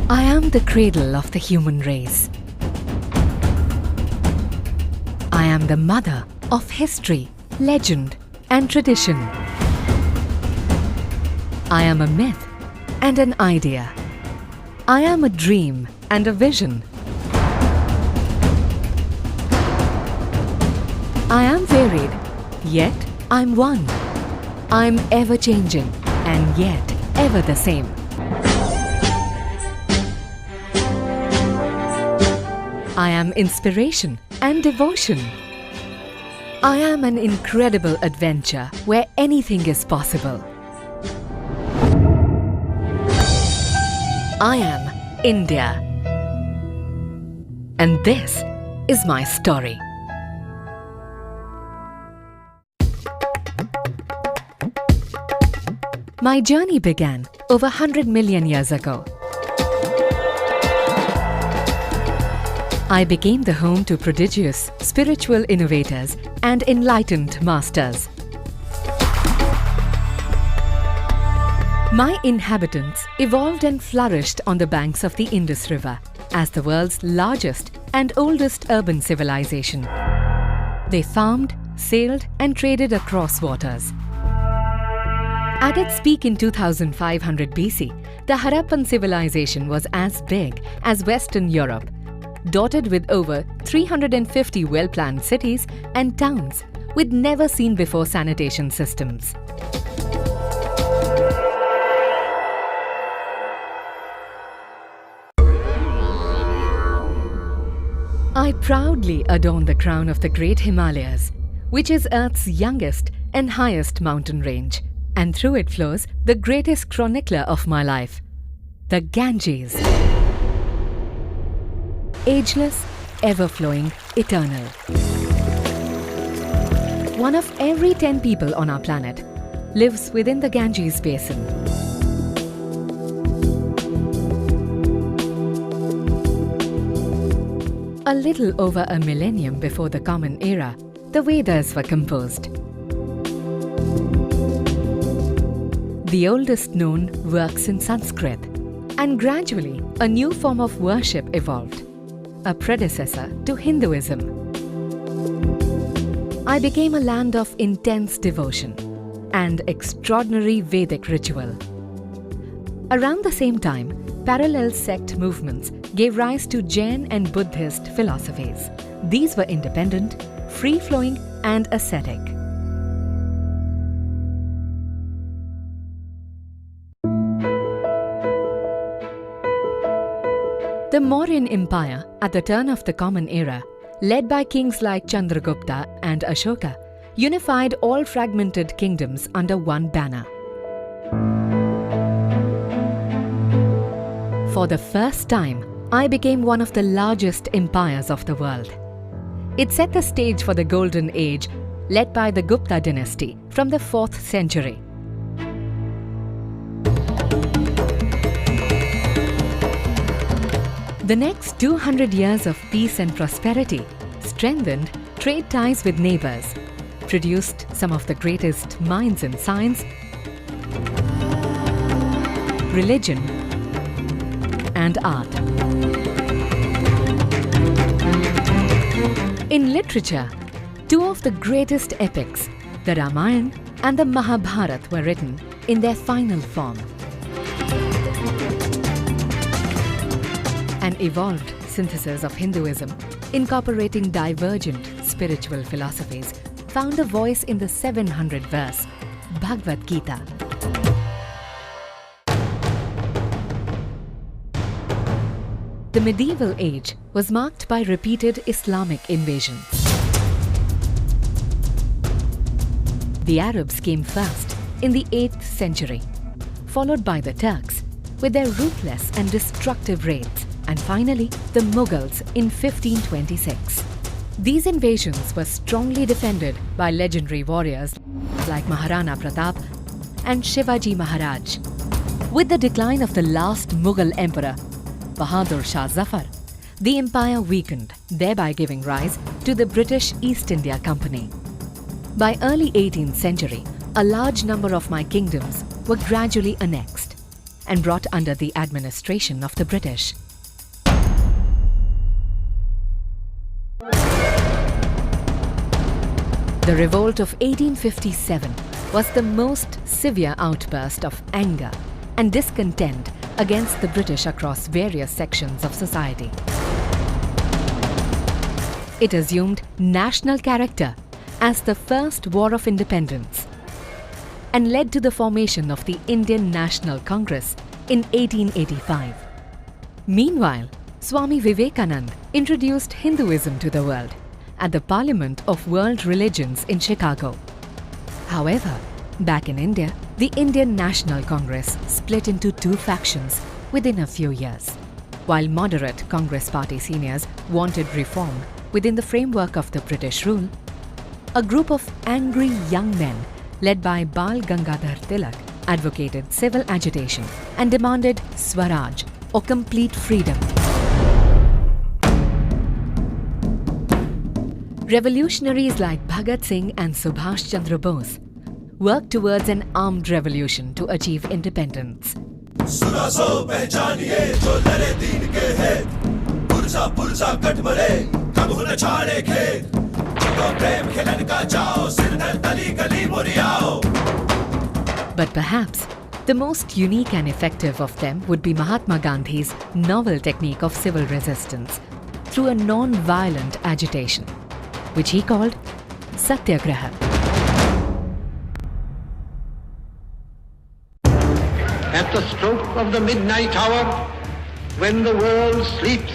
I am the cradle of the human race. I am the mother of history, legend, and tradition. I am a myth and an idea. I am a dream and a vision. I am varied, yet I'm one. I'm ever-changing and yet ever the same. I am inspiration and devotion. I am an incredible adventure where anything is possible. I am India. And this is my story. My journey began over 100 million years ago. I became the home to prodigious spiritual innovators and enlightened masters. My inhabitants evolved and flourished on the banks of the Indus River as the world's largest and oldest urban civilization. They farmed, sailed, and traded across waters. At its peak in 2500 BC, the Harappan civilization was as big as Western Europe, dotted with over 350 well-planned cities and towns with never-seen-before sanitation systems. I proudly adorn the crown of the Great Himalayas, which is Earth's youngest and highest mountain range, and through it flows the greatest chronicler of my life, the Ganges. Ageless, ever-flowing, eternal. One of every 10 people on our planet lives within the Ganges basin. A little over a millennium before the Common Era, the Vedas were composed. The oldest known works in Sanskrit, and gradually a new form of worship evolved, a predecessor to Hinduism. I became a land of intense devotion and extraordinary Vedic ritual. Around the same time, parallel sect movements gave rise to Jain and Buddhist philosophies. These were independent, free-flowing, and ascetic. The Mauryan Empire, at the turn of the Common Era, led by kings like Chandragupta and Ashoka, unified all fragmented kingdoms under one banner. For the first time, I became one of the largest empires of the world. It set the stage for the Golden Age, led by the Gupta dynasty from the 4th century. The next 200 years of peace and prosperity strengthened trade ties with neighbors, produced some of the greatest minds in science, religion, and art. In literature, two of the greatest epics, the Ramayana and the Mahabharata, were written in their final form. An evolved synthesis of Hinduism, incorporating divergent spiritual philosophies, found a voice in the 700th verse, Bhagavad Gita. The medieval age was marked by repeated Islamic invasions. The Arabs came first in the 8th century, followed by the Turks with their ruthless and destructive raids, and finally the Mughals in 1526. These invasions were strongly defended by legendary warriors like Maharana Pratap and Shivaji Maharaj. With the decline of the last Mughal emperor, Bahadur Shah Zafar, the empire weakened, thereby giving rise to the British East India Company. By early 18th century, a large number of my kingdoms were gradually annexed, and brought under the administration of the British. The revolt of 1857 was the most severe outburst of anger and discontent against the British across various sections of society. It assumed national character as the first war of independence and led to the formation of the Indian National Congress in 1885. Meanwhile, Swami Vivekananda introduced Hinduism to the world at the Parliament of World Religions in Chicago. However, back in India, the Indian National Congress split into two factions within a few years. While moderate Congress party seniors wanted reform within the framework of the British rule, a group of angry young men led by Bal Gangadhar Tilak advocated civil agitation and demanded Swaraj, or complete freedom. Revolutionaries like Bhagat Singh and Subhash Chandra Bose worked towards an armed revolution to achieve independence. But perhaps the most unique and effective of them would be Mahatma Gandhi's novel technique of civil resistance through a non-violent agitation, which he called Satyagraha. At the stroke of the midnight hour, when the world sleeps,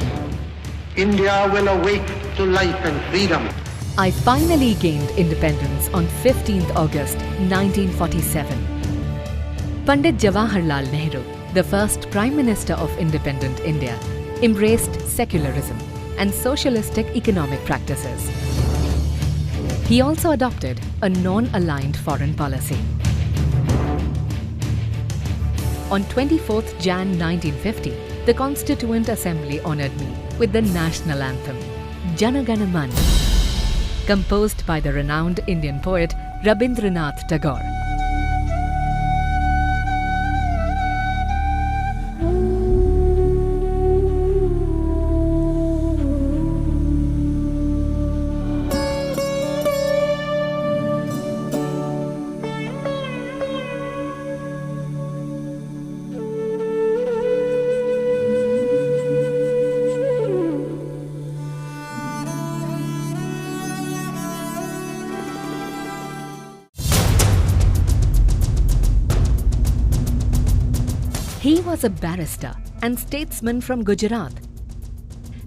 India will awake to life and freedom. I finally gained independence on 15th August 1947. Pandit Jawaharlal Nehru, the first Prime Minister of independent India, embraced secularism and socialistic economic practices. He also adopted a non-aligned foreign policy. On 24th Jan 1950, the Constituent Assembly honoured me with the national anthem, Jana Gana Man, composed by the renowned Indian poet Rabindranath Tagore. He was a barrister and statesman from Gujarat,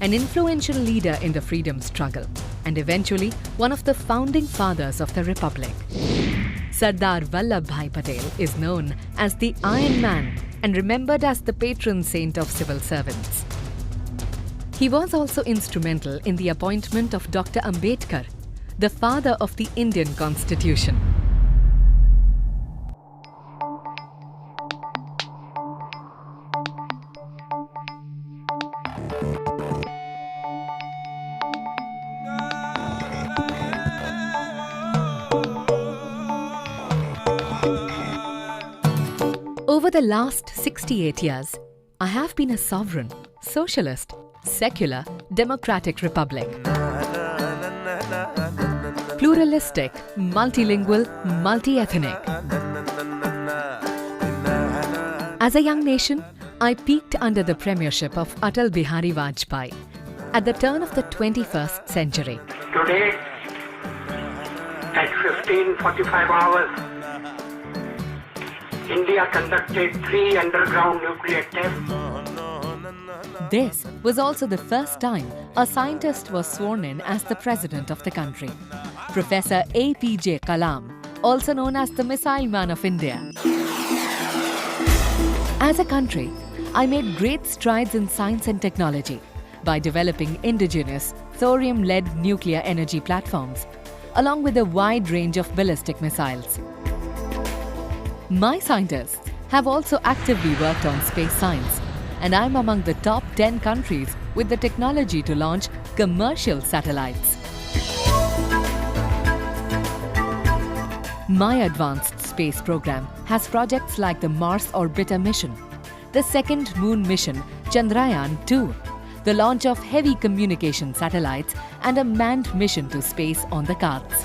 an influential leader in the freedom struggle, and eventually one of the founding fathers of the Republic. Sardar Patel is known as the Iron Man and remembered as the patron saint of civil servants. He was also instrumental in the appointment of Dr. Ambedkar, the father of the Indian Constitution. Over the last 68 years, I have been a sovereign, socialist, secular, democratic republic. Pluralistic, multilingual, multi-ethnic. As a young nation, I peaked under the premiership of Atal Bihari Vajpayee at the turn of the 21st century. Today, at 15:45 hours, India conducted 3 underground nuclear tests. This was also the first time a scientist was sworn in as the president of the country, Professor APJ Kalam, also known as the Missile Man of India. As a country, I made great strides in science and technology by developing indigenous thorium-led nuclear energy platforms, along with a wide range of ballistic missiles. My scientists have also actively worked on space science, and I'm among the top 10 countries with the technology to launch commercial satellites. My advanced space program has projects like the Mars Orbiter mission, the second moon mission Chandrayaan-2, the launch of heavy communication satellites and a manned mission to space on the cards.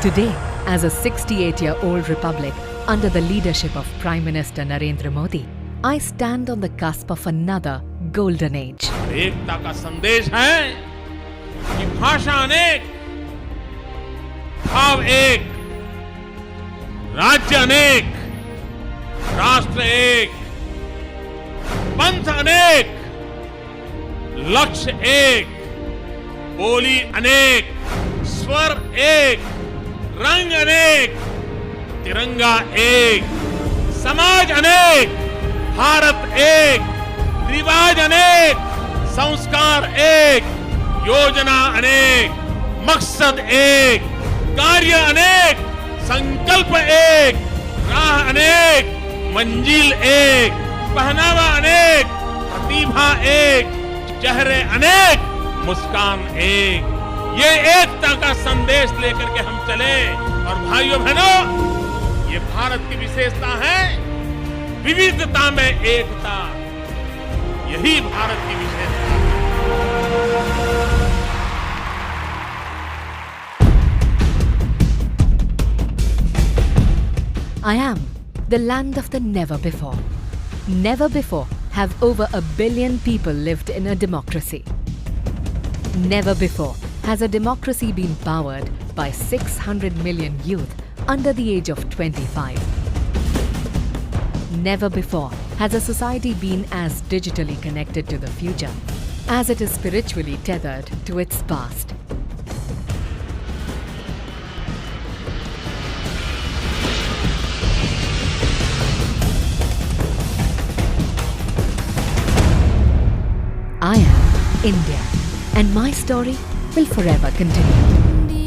Today, as a 68-year-old republic under the leadership of Prime Minister Narendra Modi, I stand on the cusp of another golden age. एकता का संदेश है कि भाषा अनेक, भाव एक, राज्य अनेक, राष्ट्र एक, पंथ अनेक, लक्ष्य एक, बोली अनेक, स्वर एक, रंग अनेक, तिरंगा एक, समाज अनेक, भारत एक, रिवाज अनेक, संस्कार एक, योजना अनेक, मकसद एक, कार्य अनेक, संकल्प एक, राह अनेक, मंजिल एक, पहनावा अनेक, प्रतिभा एक, चेहरे अनेक, मुस्कान एक। ये एकता का संदेश लेकर के हम चले। और भाइयों बहनों, ये भारत की विशेषता है, विविधता में एकता। यही भारत की विशेषता है। I am the land of the never before. Never before have over 1 billion people lived in a democracy. Never before has a democracy been powered by 600 million youth under the age of 25. Never before has a society been as digitally connected to the future as it is spiritually tethered to its past. I am India, and my story will forever continue.